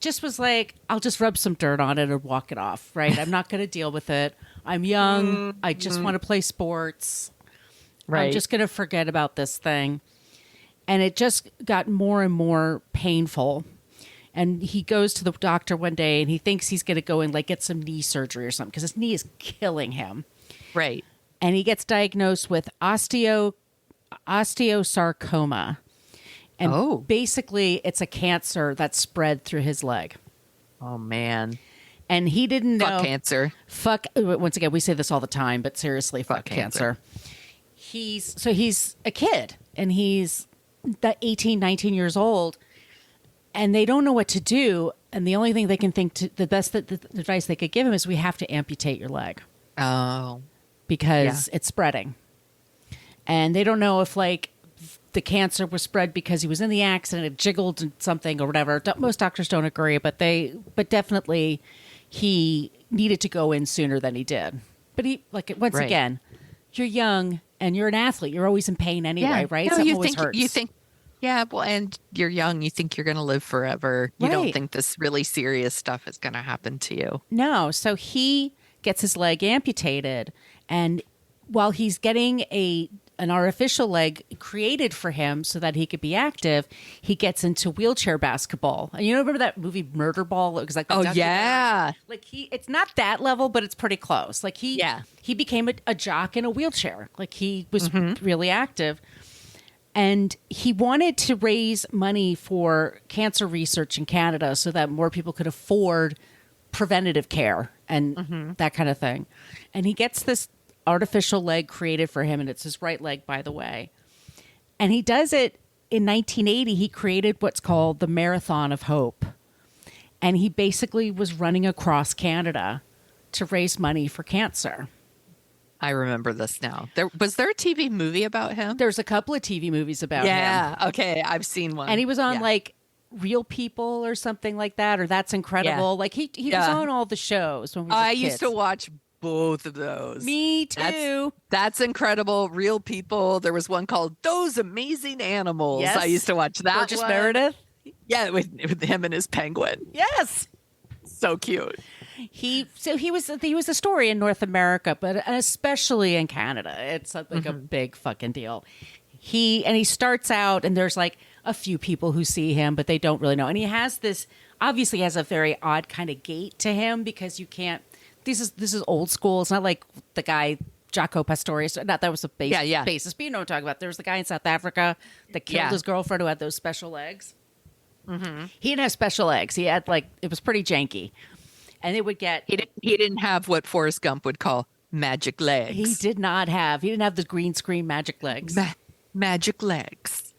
Speaker 1: just was like, I'll just rub some dirt on it and walk it off, right? I'm not going to deal with it. I'm young. I just want to play sports.
Speaker 2: Right.
Speaker 1: I'm just going to forget about this thing. And it just got more and more painful. And he goes to the doctor one day and he thinks he's going to go and like get some knee surgery or something because his knee is killing him.
Speaker 2: Right.
Speaker 1: And he gets diagnosed with osteosarcoma. And basically, it's a cancer that's spread through his leg.
Speaker 2: Oh, man.
Speaker 1: And he didn't know.
Speaker 2: Fuck cancer.
Speaker 1: Once again, we say this all the time, but seriously, fuck cancer. He's a kid, and he's 18, 19 years old, and they don't know what to do. And the only thing they can think the best advice they could give him is, we have to amputate your leg.
Speaker 2: Oh.
Speaker 1: Because it's spreading. And they don't know if the cancer was spread because he was in the accident, it jiggled something or whatever. Most doctors don't agree, but definitely he needed to go in sooner than he did. But once again, you're young and you're an athlete. You're always in pain anyway, right?
Speaker 2: No,
Speaker 1: Something always hurts.
Speaker 2: You think, and you're young. You think you're going to live forever. You don't think this really serious stuff is going to happen to you.
Speaker 1: No. So he gets his leg amputated, and while he's getting an artificial leg created for him so that he could be active, he gets into wheelchair basketball. And you remember that movie Murder Ball? It was like, it's not that level, but it's pretty close. He became a jock in a wheelchair. He was really active. And he wanted to raise money for cancer research in Canada so that more people could afford preventative care and that kind of thing. And he gets this artificial leg created for him, and it's his right leg, by the way. And he does it in 1980. He created what's called the Marathon of Hope. And he basically was running across Canada to raise money for cancer.
Speaker 2: I remember this now. Was there a TV movie about him?
Speaker 1: There's a couple of TV movies about him.
Speaker 2: Yeah, okay, I've seen one.
Speaker 1: And he was on Real People or something like that, or That's Incredible.
Speaker 2: Yeah.
Speaker 1: He was on all the shows when we were
Speaker 2: I
Speaker 1: kids.
Speaker 2: used to watch both of those.
Speaker 1: Me too.
Speaker 2: That's Incredible. Real People. There was one called Those Amazing Animals.
Speaker 1: Yes.
Speaker 2: I used to watch that
Speaker 1: Burgess
Speaker 2: one.
Speaker 1: Meredith.
Speaker 2: Yeah, with him and his penguin.
Speaker 1: Yes.
Speaker 2: So cute.
Speaker 1: He was a story in North America, but especially in Canada. It's a big fucking deal. He starts out, and there's a few people who see him, but they don't really know. And he has a very odd kind of gait to him, because you can't. This is old school. It's not like the guy Jaco Pastorius. Not that was a basis, but you know what I'm talking about. There was the guy in South Africa that killed his girlfriend who had those special legs. Mm-hmm. He didn't have special legs. He had it was pretty janky. And they would get...
Speaker 2: He didn't have what Forrest Gump would call magic legs.
Speaker 1: He didn't have the green screen magic legs.
Speaker 2: Magic legs.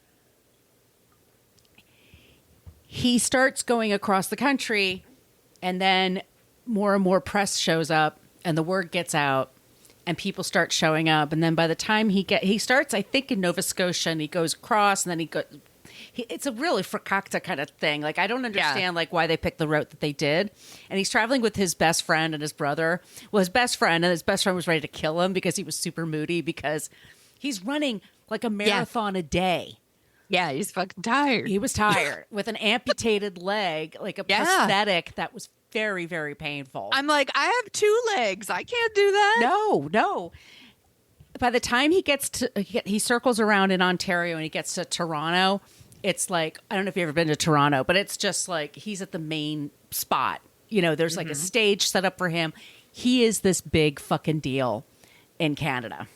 Speaker 1: He starts going across the country, and then more and more press shows up, and the word gets out, and people start showing up. And then by the time he starts, I think, in Nova Scotia, and he goes across, and then it's a really fracacta kind of thing. I don't understand why they picked the route that they did. And he's traveling with his best friend and his brother. Well, his best friend was ready to kill him because he was super moody, because he's running a marathon a day.
Speaker 2: Yeah, he's fucking tired.
Speaker 1: He was tired with an amputated leg, a prosthetic that was very, very painful.
Speaker 2: I'm I have two legs. I can't do that.
Speaker 1: No. By the time he circles around in Ontario and he gets to Toronto, it's I don't know if you've ever been to Toronto, but it's just he's at the main spot. There's a stage set up for him. He is this big fucking deal in Canada.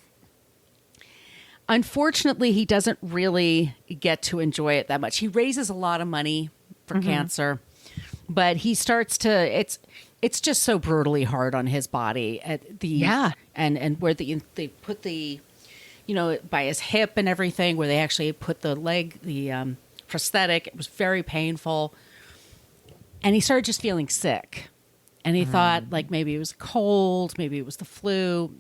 Speaker 1: Unfortunately, he doesn't really get to enjoy it that much. He raises a lot of money for cancer, but he starts to, it's just so brutally hard on his body and where they put the, by his hip and everything, where they actually put the leg, the prosthetic. It was very painful. And he started just feeling sick. And he thought maybe it was cold, maybe it was the flu.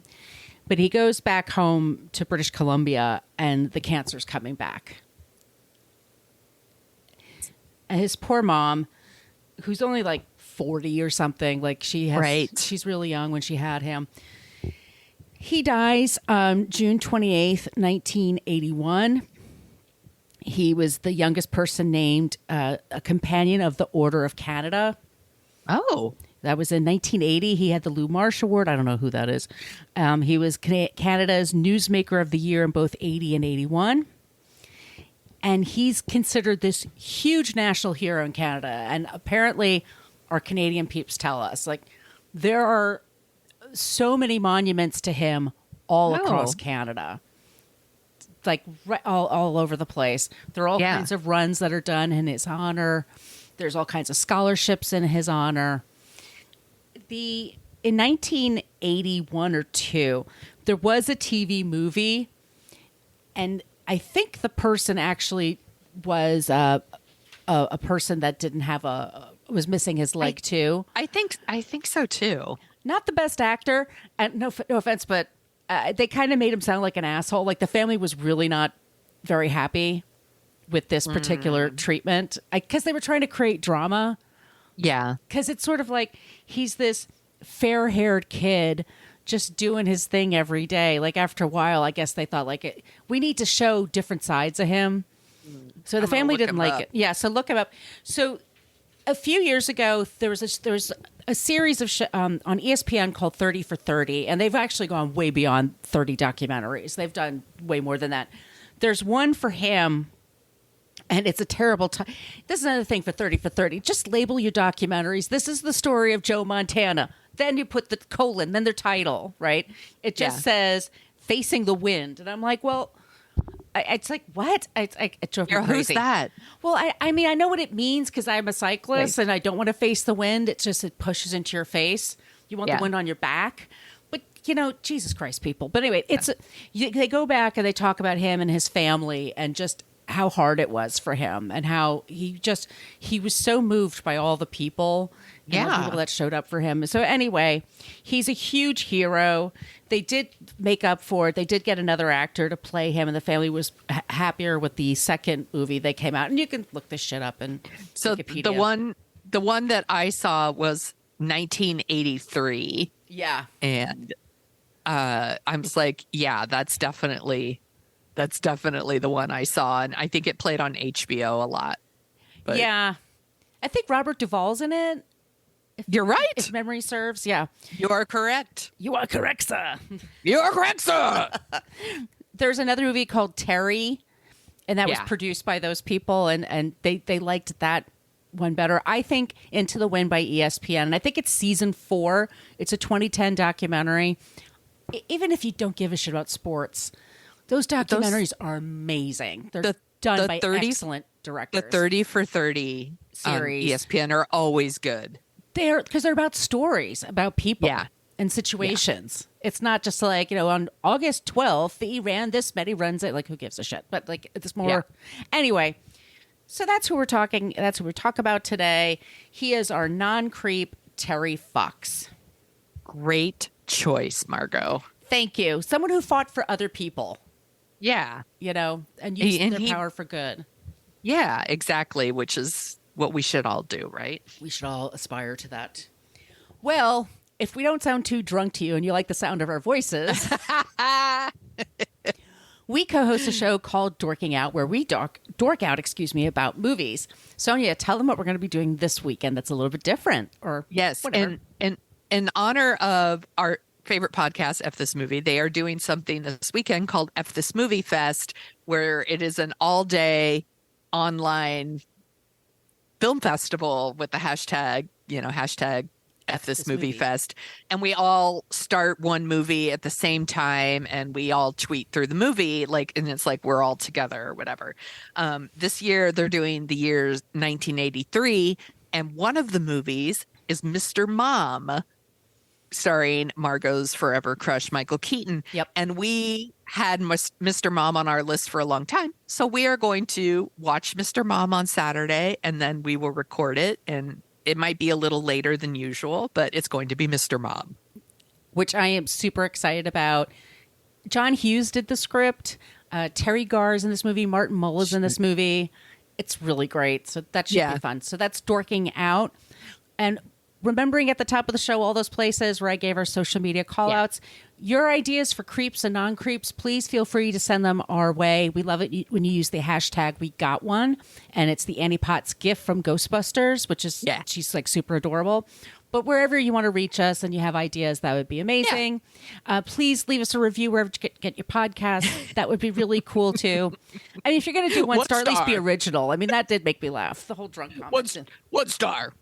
Speaker 1: But he goes back home to British Columbia, and the cancer's coming back. And his poor mom, who's only 40 or something, she's really young when she had him. He dies June 28th, 1981. He was the youngest person named a companion of the Order of Canada.
Speaker 2: Oh.
Speaker 1: That was in 1980. He had the Lou Marsh Award. I don't know who that is. He was Canada's Newsmaker of the Year in both 80 and 81. And he's considered this huge national hero in Canada. And apparently our Canadian peeps tell us, there are so many monuments to him all across Canada. like all over the place. There are all
Speaker 2: Yeah.
Speaker 1: kinds of runs that are done in his honor. There's all kinds of scholarships in his honor. In 1981 or 2, there was a TV movie, and I think the person actually was a person that didn't have was missing his leg too.
Speaker 2: I think so too.
Speaker 1: Not the best actor, and no offense, but they kind of made him sound like an asshole. Like the family was really not very happy with this particular treatment because they were trying to create drama.
Speaker 2: Yeah.
Speaker 1: Because it's sort of like he's this fair-haired kid just doing his thing every day. Like after a while, I guess they thought we need to show different sides of him. So the family didn't like it. Yeah, so look him up. So a few years ago, there was a series of on ESPN called 30 for 30, and they've actually gone way beyond 30 documentaries. They've done way more than that. There's one for him, and it's a terrible time. This is another thing for 30 for 30. Just label your documentaries. This is the story of Joe Montana. Then you put the colon, then their title, right? It just says Facing the Wind. And I'm like, well, it's like, what? It drove me crazy.
Speaker 2: Who's that?
Speaker 1: Well, I mean, I know what it means because I'm a cyclist and I don't want to face the wind. It's just it pushes into your face. You want the wind on your back. But, Jesus Christ, people. But anyway, they go back and they talk about him and his family and just how hard it was for him and how he was so moved by all the people. And all the people that showed up for him. So anyway, he's a huge hero. They did make up for it. They did get another actor to play him, and the family was happier with the second movie they came out. And you can look this shit up in Wikipedia.
Speaker 2: The one that I saw was 1983.
Speaker 1: Yeah,
Speaker 2: and I'm just like, yeah, that's definitely the one I saw, and I think it played on HBO a lot. But
Speaker 1: yeah, I think Robert Duvall's in it.
Speaker 2: You're right.
Speaker 1: If memory serves, yeah.
Speaker 2: You are correct.
Speaker 1: You are correct, sir.
Speaker 2: You are correct, sir.
Speaker 1: There's another movie called Terry, and that was produced by those people, and they liked that one better. I think Into the Wind by ESPN, and I think it's season 4. It's a 2010 documentary. Even if you don't give a shit about sports, those documentaries are amazing. They're done by excellent directors.
Speaker 2: The 30 for 30
Speaker 1: series
Speaker 2: ESPN are always good.
Speaker 1: Because they're about stories, about people and situations. It's not just like, on August 12th, he ran this many runs. Like, who gives a shit? But like, it's more. Yeah. Anyway, so that's who we're talking. That's who we talk about today. He is our non-creep, Terry Fox.
Speaker 2: Great choice, Margot.
Speaker 1: Thank you. Someone who fought for other people.
Speaker 2: Yeah.
Speaker 1: And used their power for good.
Speaker 2: Yeah, exactly. Which is what we should all do, right?
Speaker 1: We should all aspire to that. Well, if we don't sound too drunk to you and you like the sound of our voices, we co-host a show called Dorking Out, where we dork out, about movies. Sonia, tell them what we're going to be doing this weekend that's a little bit different, or
Speaker 2: yes,
Speaker 1: whatever.
Speaker 2: And in honor of our favorite podcast, F This Movie, they are doing something this weekend called F This Movie Fest, where it is an all-day online film festival with the hashtag F This Movie Fest. And we all start one movie at the same time and we all tweet through the movie, and it's like we're all together or whatever. This year they're doing the year 1983, and one of the movies is Mr. Mom, starring Margot's forever crush, Michael Keaton.
Speaker 1: Yep.
Speaker 2: And we had Mr. Mom on our list for a long time. So we are going to watch Mr. Mom on Saturday, and then we will record it. And it might be a little later than usual, but it's going to be Mr. Mom.
Speaker 1: Which I am super excited about. John Hughes did the script. Terry Garr's in this movie. Martin Mull is in this movie. It's really great. So that should be fun. So that's Dorking Out. And remembering at the top of the show all those places where I gave our social media call outs. Your ideas for creeps and non-creeps, please feel free to send them our way. We love it when you use the hashtag We Got One, and it's the Annie Potts gift from Ghostbusters, which is she's like super adorable. But wherever you want to reach us and you have ideas, that would be amazing. Please leave us a review wherever you get your podcast. That would be really cool too. I mean, if you're going to do one star, at least be original. I mean, that did make me laugh. The whole drunk comment.
Speaker 2: One star.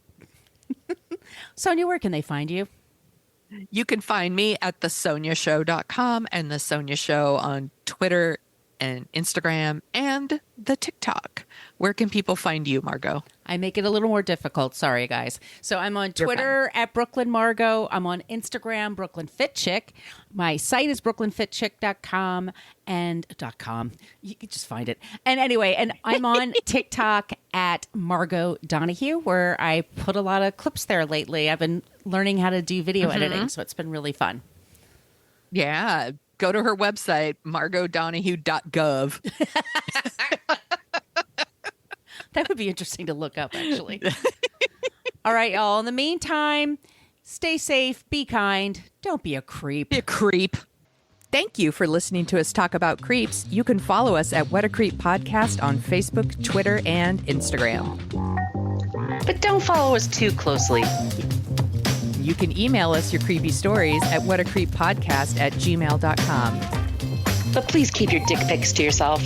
Speaker 1: Sonia, where can they find you?
Speaker 2: You can find me at thesoniashow.com and The Sonia Show on Twitter and Instagram and the TikTok. Where can people find you, Margot?
Speaker 1: I make it a little more difficult. Sorry, guys. So I'm on Twitter at Brooklyn Margot. I'm on Instagram, Brooklyn Fit Chick. My site is brooklynfitchick.com and .com. You can just find it. And anyway, and I'm on TikTok at Margot Donahue, where I put a lot of clips there lately. I've been learning how to do video editing, so it's been really fun.
Speaker 2: Yeah. Go to her website, margotdonahue.gov.
Speaker 1: That would be interesting to look up, actually. All right, y'all. In the meantime, stay safe, be kind, don't be a creep.
Speaker 2: Be a creep.
Speaker 3: Thank you for listening to us talk about creeps. You can follow us at What a Creep Podcast on Facebook, Twitter, and Instagram.
Speaker 4: But don't follow us too closely.
Speaker 3: You can email us your creepy stories at whatacreeppodcast@gmail.com.
Speaker 4: But please keep your dick pics to yourself.